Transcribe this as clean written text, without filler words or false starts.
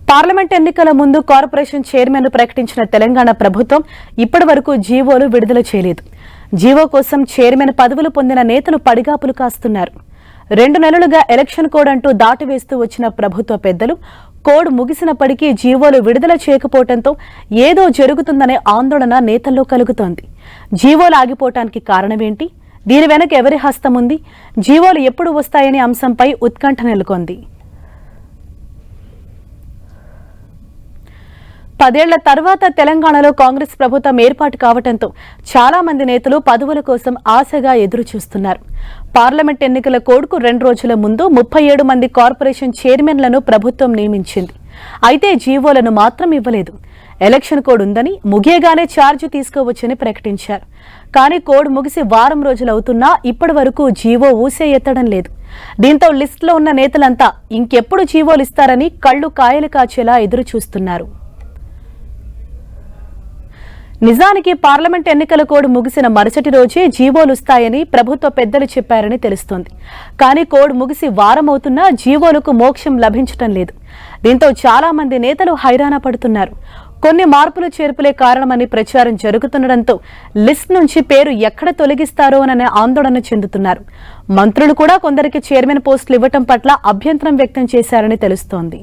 Parliament ఎన్నికల ముందు corporation chairman ప్రకటించిన తెలంగాణ ప్రభుత్వం ఇప్పటివరకు జీవోలు విడుదల చేయలేదు. జీవో కోసం చైర్మన్ పదవులు పొందిన నేతలు పడిగాపులు కాస్తున్నారు. 2 నెలలుగా ఎలక్షన్ కోడ్ అంటూ దాటివేస్తూ వచ్చిన ప్రభుత్వ పెద్దలు కోడ్ ముగిసినప్పటికీ జీవోలు విడుదల చేయకపోవడంతో ఏదో జరుగుతుందనే ఆందోళన నేతల్లో కలుగుతోంది. జీవోలు ఆగిపోవటానికి కారణమేంటి? దీని వెనక ఎవరి హస్తం ఉంది? జీవోలు ఎప్పుడు వస్తాయనే అంశంపై ఉత్కంఠ నెలకొంది. 10 ఏళ్ల తర్వాత తెలంగాణలో కాంగ్రెస్ ప్రభుత్వం ఏర్పాటు కావడంతో చాలా మంది నేతలు పదవుల కోసం ఆశగా ఎదురు చూస్తున్నారు. పార్లమెంట్ ఎన్నికల కోడ్కు 2 రోజుల ముందు 37 మంది కార్పొరేషన్ చైర్మన్లను ప్రభుత్వం నియమించింది. అయితే జీవోలను మాత్రం ఇవ్వలేదు. ఎలక్షన్ కోడ్ ఉందని ముగియగానే ఛార్జ్ తీసుకోవచ్చని ప్రకటించారు. కానీ కోడ్ ముగిసి వారం రోజులు అవుతున్నా ఇప్పటి వరకు జీవో ఊసే ఎత్తడం లేదు. దీంతో లిస్టులో ఉన్న నేతలంతా ఇంకెప్పుడు జీవోలు ఇస్తారని కళ్లు కాయలు కాచేలా ఎదురు చూస్తున్నారు. నిజానికి పార్లమెంట్ ఎన్నికల కోడ్ ముగిసిన మరుసటి రోజే జీవోలుస్తాయని ప్రభుత్వ పెద్దలు చెప్పారని తెలుస్తోంది. కానీ కోడ్ ముగిసి వారం అవుతున్నా జీవోలకు మోక్షం లభించటం లేదు. దీంతో చాలా మంది నేతలు హైరాణ పడుతున్నారు. కొన్ని మార్పులు చేర్పులే కారణమని ప్రచారం జరుగుతుండటంతో లిస్ట్ నుంచి పేరు ఎక్కడ తొలగిస్తారో అనే ఆందోళన చెందుతున్నారు. మంత్రులు కూడా కొందరికి చైర్మన్ పోస్టులు ఇవ్వటం పట్ల అభ్యంతరం వ్యక్తం చేశారని తెలుస్తోంది.